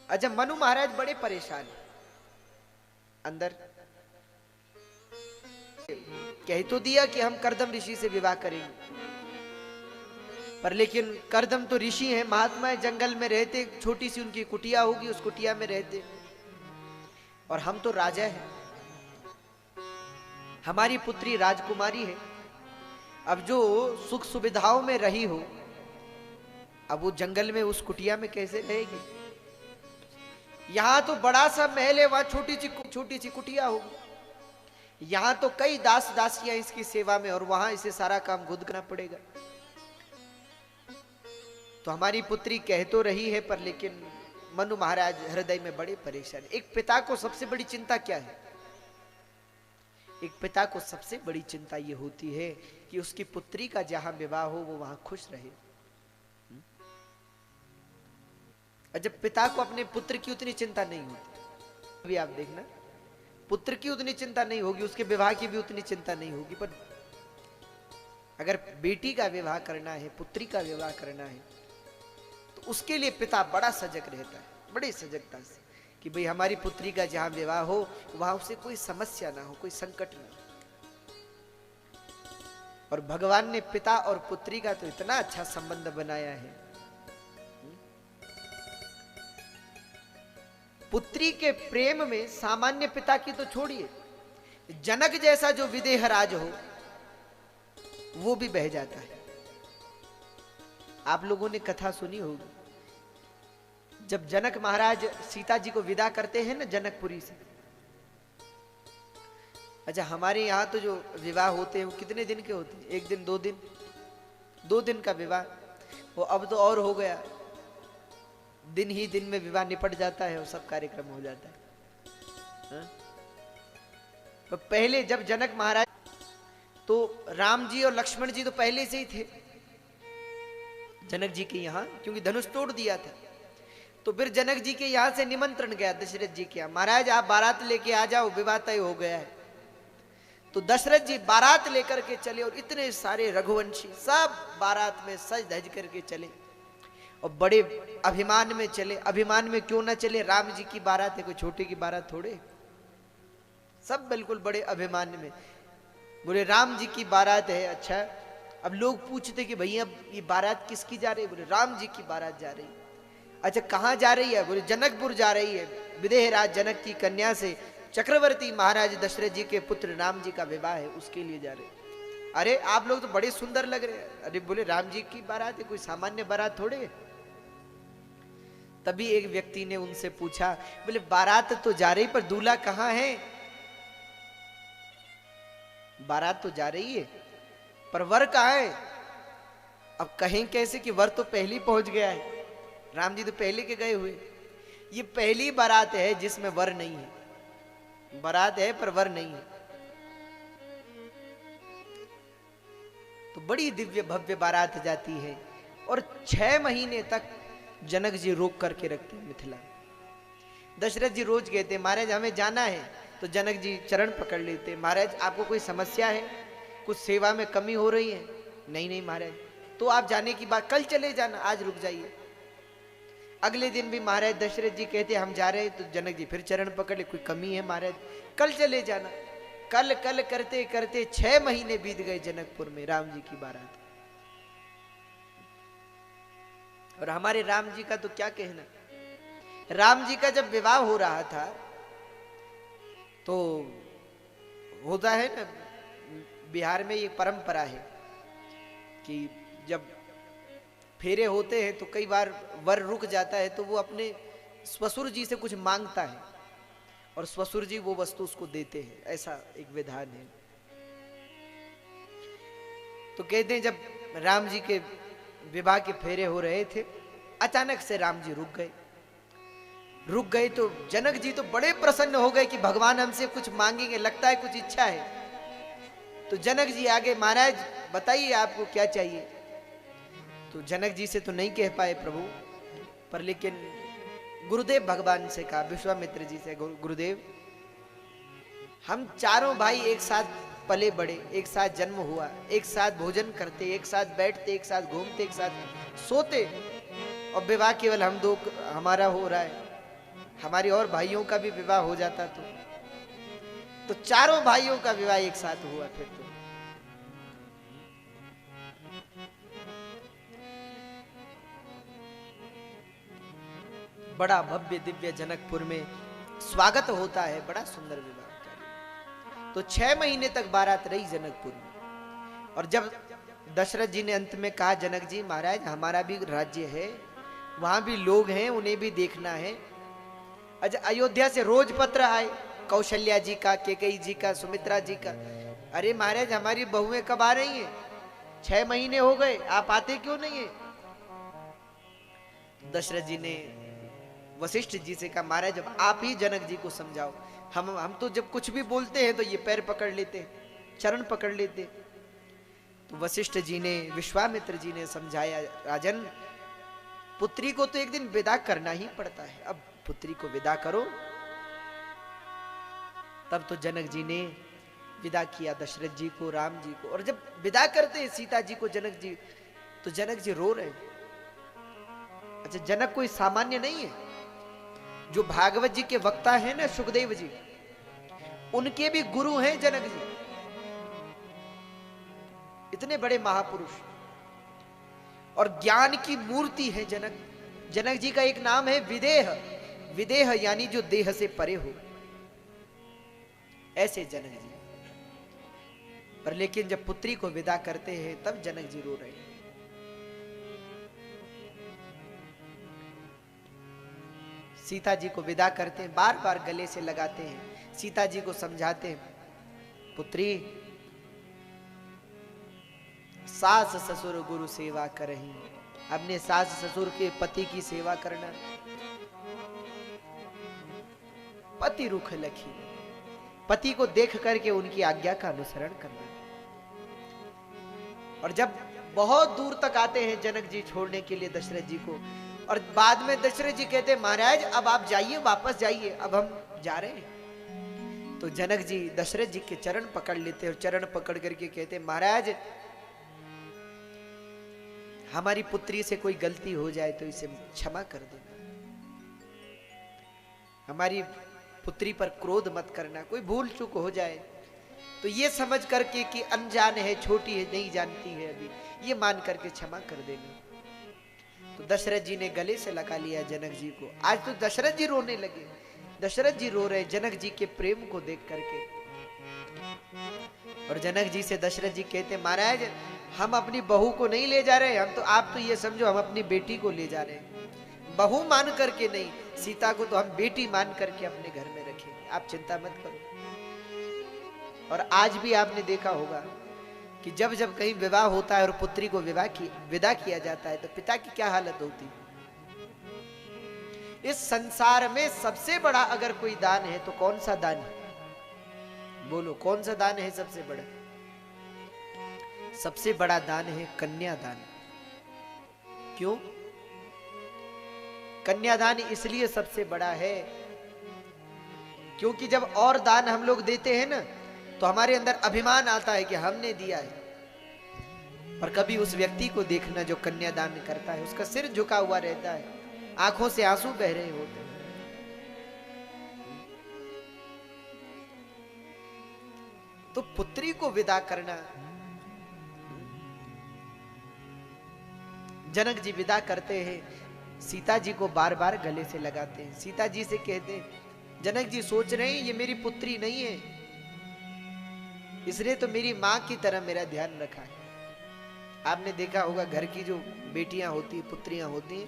अच्छा, मनु महाराज बड़े परेशान अंदर कह तो दिया कि हम कर्दम ऋषि से विवाह करेंगे, पर लेकिन कर्दम तो ऋषि हैं, महात्मा है, जंगल में रहते, छोटी सी उनकी कुटिया होगी, उस कुटिया में रहते, और हम तो राजा हैं, हमारी पुत्री राजकुमारी है। अब जो सुख सुविधाओं में रही हो, अब वो जंगल में उस कुटिया में कैसे रहेगी? यहां तो बड़ा सा महल है, वहां छोटी सी कुटिया होगी। यहां तो कई दास दासियां इसकी सेवा में, और वहां इसे सारा काम खुद करना पड़ेगा। तो हमारी पुत्री कह तो रही है, पर लेकिन मनु महाराज हृदय में बड़े परेशान। एक पिता को सबसे बड़ी चिंता क्या है? एक पिता को सबसे बड़ी चिंता यह होती है कि उसकी पुत्री का जहां विवाह हो वो वहां खुश रहे। जब पिता को अपने पुत्र की उतनी चिंता नहीं होती, अभी आप देखना, पुत्र की उतनी चिंता नहीं होगी, उसके विवाह की भी उतनी चिंता नहीं होगी, पर अगर बेटी का विवाह करना है, पुत्री का विवाह करना है, तो उसके लिए पिता बड़ा सजग रहता है, बड़ी सजगता से, कि भाई हमारी पुत्री का जहां विवाह हो वहां उसे कोई समस्या ना हो, कोई संकट ना हो। और भगवान ने पिता और पुत्री का तो इतना अच्छा संबंध बनाया है। पुत्री के प्रेम में सामान्य पिता की तो छोड़िए, जनक जैसा जो विदेह राज हो वो भी बह जाता है। आप लोगों ने कथा सुनी होगी, जब जनक महाराज सीता जी को विदा करते हैं ना जनकपुरी से। अच्छा, हमारे यहां तो जो विवाह होते हैं वो कितने दिन के होते हैं? एक दिन, 2 दिन, 2 दिन का विवाह। वो अब तो और हो गया, दिन ही दिन में विवाह निपट जाता है और सब कार्यक्रम हो जाता है। तो पहले जब जनक महाराज, तो राम जी और लक्ष्मण जी तो पहले से ही थे जनक जी के यहाँ, क्योंकि धनुष तोड़ दिया था। तो फिर जनक जी के यहाँ से निमंत्रण गया दशरथ जी के यहाँ, महाराज आप बारात लेके आ जाओ, विवाह तय हो गया है। तो दशरथ जी बारात लेकर के चले, और इतने सारे रघुवंशी सब बारात में सज धज करके चले, और बड़े अभिमान में चले। अभिमान में क्यों ना चले, राम जी की बारात है, कोई छोटे की बारात थोड़े। सब बिल्कुल बड़े अभिमान में बोले राम जी की बारात है। अच्छा, अब लोग पूछते कि भैया ये बारात किसकी जा रही है? बोले राम जी की बारात जा रही है। अच्छा, कहाँ जा रही है? बोले जनकपुर जा रही है, विदेह राज जनक की कन्या से चक्रवर्ती महाराज दशरथ जी के पुत्र राम जी का विवाह है, उसके लिए जा रहे। अरे आप लोग तो बड़े सुंदर लग रहे हैं। अरे बोले राम जी की बारात है, कोई सामान्य बारात थोड़े है। तभी एक व्यक्ति ने उनसे पूछा, बोले बारात तो जा रही, पर दूल्हा कहाँ है? बारात तो जा रही है, पर वर कहाँ है? अब कहें कैसे कि वर तो पहले पहुंच गया है, राम जी तो पहले के गए हुए। ये पहली बारात है जिसमें वर नहीं है। बारात है पर वर नहीं है। तो बड़ी दिव्य भव्य बारात जाती है, और 6 महीने तक जनक जी रोक करके रखते हैं मिथिला। दशरथ जी रोज कहते महाराज हमें जाना है, तो जनक जी चरण पकड़ लेते, महाराज आपको कोई समस्या है, कुछ सेवा में कमी हो रही है? नहीं नहीं महाराज। तो आप जाने की बात, कल चले जाना, आज रुक जाइए। अगले दिन भी महाराज दशरथ जी कहते हम जा रहे हैं, तो जनक जी फिर चरण पकड़ ले, कोई कमी है महाराज? कल चले जाना। कल कल करते करते 6 महीने बीत गए जनकपुर में राम जी की बारात। और हमारे राम जी का तो क्या कहना। राम जी का जब विवाह हो रहा था, तो होता है ना, बिहार में ये परंपरा है कि जब फेरे होते हैं तो कई बार वर रुक जाता है, तो वो अपने ससुर जी से कुछ मांगता है, और ससुर जी वो वस्तु उसको देते हैं, ऐसा एक विधान है। तो कहते हैं जब राम जी के विवाह के फेरे हो रहे थे, अचानक से राम जी रुक गए। तो जनक जी तो बड़े प्रसन्न हो गए कि भगवान हमसे कुछ मांगेंगे, लगता है कुछ इच्छा है। तो जनक जी आगे, महाराज बताइए आपको क्या चाहिए? तो जनक जी से तो नहीं कह पाए प्रभु, पर लेकिन गुरुदेव भगवान से कहा, विश्वामित्र जी से, गुरुदेव हम चारों भाई एक साथ पले बड़े, एक साथ जन्म हुआ, एक साथ भोजन करते, एक साथ बैठते, एक साथ घूमते, एक साथ सोते, और विवाह केवल हम दो हमारा हो रहा है। हमारे और भाइयों का भी विवाह हो जाता तो चारों भाइयों का विवाह एक साथ हुआ फिर तो। बड़ा भव्य दिव्य जनकपुर में स्वागत होता है, बड़ा सुंदर विवाह का। तो 6 महीने तक बारात रही जनकपुर में। और जब दशरथ जी ने अंत में कहा, जनक जी महाराज हमारा भी राज्य है, वहां भी लोग हैं, उन्हें भी देखना है। अच्छा, अयोध्या से रोज पत्र आए, कौशल्या जी का, कैकेयी जी का, सुमित्रा जी का। अरे महाराज हमारी बहुएं कब आ रही हैं? 6 महीने हो गए, आप आते क्यों नहीं है? दशरथ जी ने वशिष्ठ जी से कहा, महाराज जब आप ही जनक जी को समझाओ। हम तो जब कुछ भी बोलते हैं तो ये पैर पकड़ लेते, चरण पकड़ लेते। तो वशिष्ठ जी ने, विश्वामित्र जी ने समझाया, राजन पुत्री को तो एक दिन विदा करना ही पड़ता है, अब पुत्री को विदा करो। तब तो जनक जी ने विदा किया दशरथ जी को, राम जी को। और जब विदा करते हैं सीता जी को जनक जी, तो जनक जी रो रहे। अच्छा, जनक कोई सामान्य नहीं है। जो भागवत जी के वक्ता हैं ना सुखदेव जी, उनके भी गुरु हैं जनक जी, इतने बड़े महापुरुष और ज्ञान की मूर्ति है जनक। जनक जी का एक नाम है विदेह। विदेह यानी जो देह से परे हो, ऐसे जनक जी। पर लेकिन जब पुत्री को विदा करते हैं तब जनक जी रो रहे हैं। सीता जी को विदा करते हैं, बार बार गले से लगाते हैं, सीता जी को समझाते हैं, पुत्री सास ससुर गुरु सेवा करही। अपने सास ससुर के पति की सेवा करना। पति रुख लखी, पति को देख करके उनकी आज्ञा का अनुसरण करना। और जब बहुत दूर तक आते हैं जनक जी छोड़ने के लिए दशरथ जी को, और बाद में दशरथ जी कहते हैं, महाराज अब आप जाइए, वापस जाइए, अब हम जा रहे हैं। तो जनक जी दशरथ जी के चरण पकड़ लेते और चरण पकड़ करके कहते, महाराज हमारी पुत्री से कोई गलती हो जाए तो इसे क्षमा कर देना, हमारी पुत्री पर क्रोध मत करना, कोई भूल चूक हो जाए तो ये समझ करके कि अनजान है, छोटी है, नहीं जानती है अभी, ये मान करके क्षमा कर देना। तो दशरथ जी ने गले से लगा लिया जनक जी को। आज तो दशरथ जी रोने लगे। दशरथ जी रो रहे जनक जी के प्रेम को देख करके। और जनक जी से दशरथ जी कहते, महाराज हम अपनी बहू को नहीं ले जा रहे, हम तो, आप तो ये समझो हम अपनी बेटी को ले जा रहे हैं, बहू मान करके नहीं, सीता को तो हम बेटी मान करके अपने घर में रखेंगे, आप चिंता मत करो। और आज भी आपने देखा होगा कि जब जब कहीं विवाह होता है और पुत्री को विदा किया जाता है तो पिता की क्या हालत होती है। इस संसार में सबसे बड़ा अगर कोई दान है तो कौन सा दान है? बोलो कौन सा दान है सबसे बड़ा? सबसे बड़ा दान है कन्यादान। क्यों? कन्यादान इसलिए सबसे बड़ा है क्योंकि जब और दान हम लोग देते हैं ना तो हमारे अंदर अभिमान आता है कि हमने दिया है। पर कभी उस व्यक्ति को देखना जो कन्यादान करता है, उसका सिर झुका हुआ रहता है, आंखों से आंसू बह रहे होते हैं। तो पुत्री को विदा करना, जनक जी विदा करते हैं, सीता जी को बार बार गले से लगाते हैं। सीता जी से कहते हैं, जनक जी सोच रहे हैं ये मेरी पुत्री नहीं है, इसने तो मेरी मां की तरह मेरा ध्यान रखा है। आपने देखा होगा घर की जो बेटियां होती, पुत्रियां होती हैं,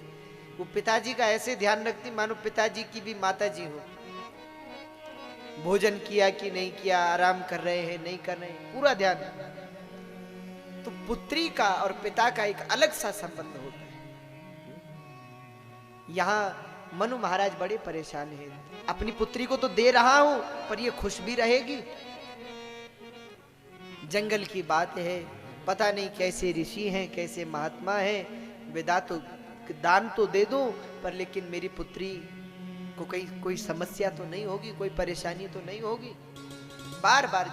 वो पिताजी का ऐसे ध्यान रखती मानो पिताजी की भी माता जी हो। भोजन किया कि नहीं किया, आराम कर रहे हैं नहीं कर रहे हैं, पूरा ध्यान। तो पुत्री का और पिता का एक अलग सा संबंध होता है। यहां मनु महाराज बड़े परेशान हैं। अपनी पुत्री को तो दे रहा हूं पर ये खुश भी रहेगी? जंगल की बात है, पता नहीं कैसे ऋषि हैं, कैसे महात्मा हैं, विदा तो दान तो दे दूं पर लेकिन मेरी पुत्री को कोई समस्या तो नहीं होगी, कोई परेशानी तो नहीं होगी। बार बार